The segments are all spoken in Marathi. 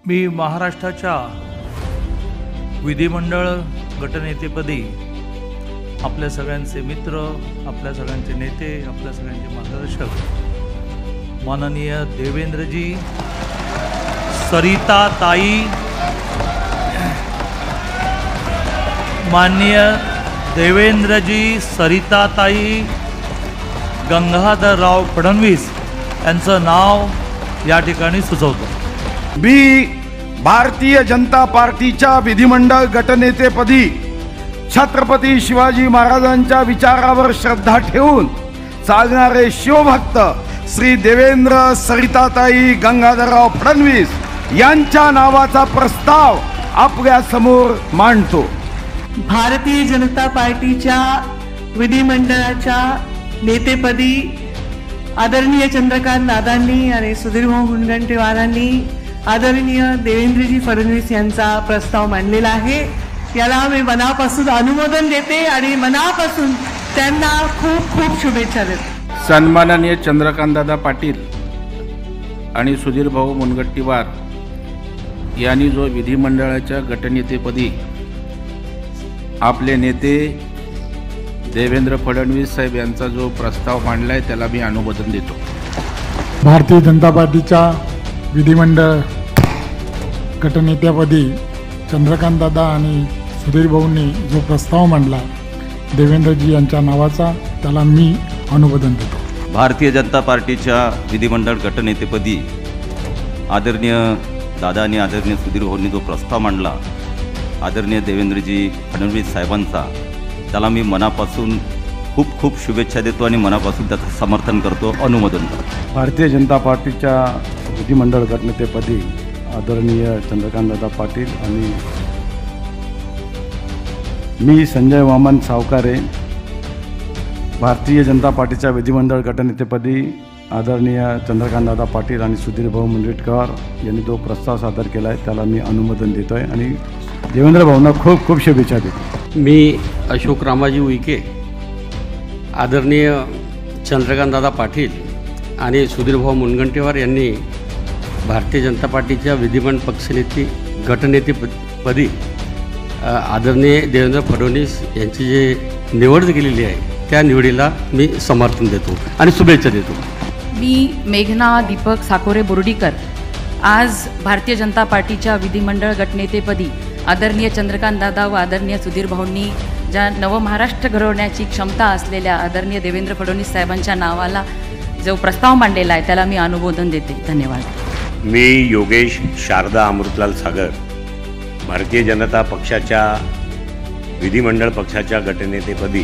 मी महाराष्ट्राच्या विधिमंडळ गटनेतेपदी आपल्या सगळ्यांचे मित्र, आपल्या सगळ्यांचे नेते, आपल्या सगळ्यांचे मार्गदर्शक माननीय देवेंद्रजी, सरिताताई, माननीय देवेंद्रजी, सरिताताई, गंगाधरराव फडणवीस यांचं नाव या ठिकाणी सुचवतो। मी भारतीय जनता पार्टीच्या विधिमंडळ गटनेतेपदी छत्रपती शिवाजी महाराजांच्या विचारावर श्रद्धा ठेवून चालणारे शिवभक्त श्री देवेंद्र सरिताताई गंगाधरराव फडणवीस यांच्या नावाचा प्रस्ताव आपल्या समोर मांडतो। भारतीय जनता पार्टीच्या विधिमंडळाच्या नेतेपदी आदरणीय चंद्रकांत दादांनी आणि सुधीरभाऊ मुनगंटीवारांनी आदरणीय देवेंद्रजी फडणवीस यांचा प्रस्ताव मांडलेला आहे। याला मी मनापासून अनुमोदन देते आणि मनापासून त्यांना खूप खूप शुभेच्छा देते। सन्माननीय चंद्रकांतदादा पाटील आणि सुधीरभाऊ मुनगंटीवार यांनी जो विधिमंडळाच्या गटनेतेपदी आपले नेते देवेंद्र फडणवीस साहेब यांचा जो प्रस्ताव मांडलाय त्याला मी अनुमोदन देतो। भारतीय जनता पार्टीच्या विधिमंडळ गटनेत्यापदी चंद्रकांतदादा आणि सुधीरभाऊंनी जो प्रस्ताव मांडला देवेंद्रजी यांच्या नावाचा, त्याला मी अनुमोदन देतो। भारतीय जनता पार्टीच्या विधिमंडळ गटनेतेपदी आदरणीय दादा आणि आदरणीय सुधीरभाऊंनी जो प्रस्ताव मांडला आदरणीय देवेंद्रजी फडणवीस साहेबांचा, त्याला मी मनापासून खूप खूप शुभेच्छा देतो आणि मनापासून त्याचं समर्थन करतो, अनुमोदन करतो। भारतीय जनता पार्टीच्या विधिमंडळ गटनेतेपदी आदरणीय चंद्रकांतदादा पाटील आणि मी संजय वामन सावकारे भारतीय जनता पार्टीच्या विधिमंडळ गटनेतेपदी आदरणीय चंद्रकांतदादा पाटील आणि सुधीरभाऊ मुनगंटीवार यांनी जो प्रस्ताव सादर केला आहे त्याला मी अनुमोदन देतो आहे आणि देवेंद्र भाऊंना खूप खूप शुभेच्छा देतो। मी अशोक रामाजी उईके, आदरणीय चंद्रकांतदादा पाटील आणि सुधीरभाऊ मुनगंटीवार यांनी भारतीय जनता पार्टीच्या विधिमंडळ पक्षनेते गटनेतेपदी आदरणीय देवेंद्र फडणवीस यांची जे निवड केलेली आहे त्या निवडीला मी समर्थन देतो आणि शुभेच्छा देतो। मी मेघना दीपक साकोरे बोर्डीकर आज भारतीय जनता पार्टीच्या विधिमंडळ गटनेतेपदी आदरणीय चंद्रकांतदादा व आदरणीय सुधीरभाऊंनी ज्या नवमहाराष्ट्र घडवण्याची क्षमता असलेल्या आदरणीय देवेंद्र फडणवीस साहेबांच्या नावाला जो प्रस्ताव मांडलेला आहे त्याला मी अनुमोदन देते। धन्यवाद। मी योगेश शारदा अमृतलाल सागर भारतीय जनता पक्षाच्या विधिमंडळ पक्षाच्या गटनेतेपदी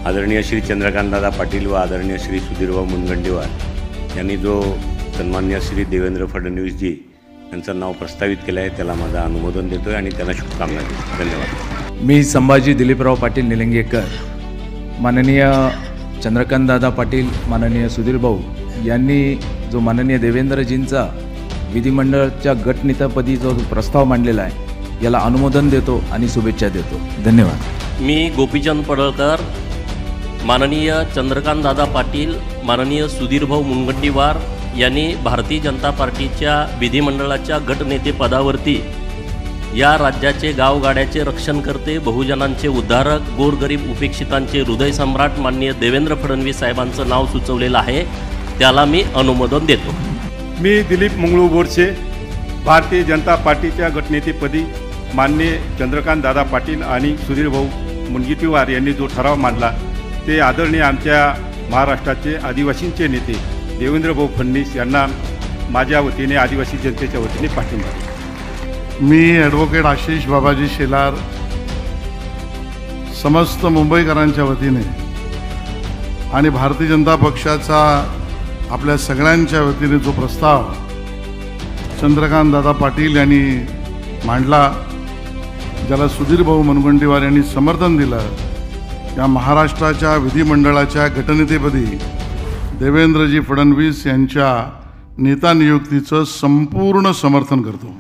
आदरणीय श्री चंद्रकांतदादा पाटील व आदरणीय श्री सुधीरभाऊ मुनगंटीवार यांनी जो सन्मान्य श्री देवेंद्र फडणवीसजी यांचं नाव प्रस्तावित केलं आहे त्याला माझं अनुमोदन देतो आहे आणि त्यांना शुभकामना देतो। धन्यवाद। मी संभाजी दिलीपराव पाटील निलंगेकर, माननीय चंद्रकांतदादा पाटील, माननीय सुधीरभाऊ यांनी जो माननीय देवेंद्रजींचा विधिमंडळाच्या गटनेतेपदी जो प्रस्ताव मांडलेला आहे याला अनुमोदन देतो आणि शुभेच्छा देतो। धन्यवाद। मी गोपीचंद पडळकर, माननीय चंद्रकांतदादा पाटील, माननीय सुधीरभाऊ मुनगंटीवार यांनी भारतीय जनता पार्टीच्या विधिमंडळाच्या गटनेतेपदावरती या राज्याचे गावगाड्याचे रक्षण करते, बहुजनांचे उद्धारक, गोरगरीब उपेक्षितांचे हृदयसम्राट माननीय देवेंद्र फडणवीस साहेबांचं नाव सुचवलेलं आहे, त्याला मी अनुमोदन देतो। मी दिलीप मंगळू बोरसे, भारतीय जनता पार्टीच्या गटनेतेपदी माननीय चंद्रकांतदादा पाटील आणि सुधीरभाऊ मुनगंटीवार यांनी जो ठराव मांडला ते आदरणीय आमच्या महाराष्ट्राचे आदिवासींचे नेते देवेंद्रभाऊ फडणवीस यांना माझ्या वतीने आदिवासी जनतेच्या वतीने पाठिंबा देतो। मी ॲडव्होकेट आशिष बाबाजी शेलार समस्त मुंबईकरांच्या वतीने आणि भारतीय जनता पक्षाचा आपल्या सगळ्यांच्या वतीने जो प्रस्ताव चंद्रकांतदादा पाटील यांनी मांडला, ज्याला सुधीरभाऊ मुनगंटीवार यांनी समर्थन दिलं, या महाराष्ट्राच्या विधिमंडळाच्या गटनेतेपदी देवेंद्रजी फडणवीस यांच्या नेता नियुक्तीचं संपूर्ण समर्थन करतो।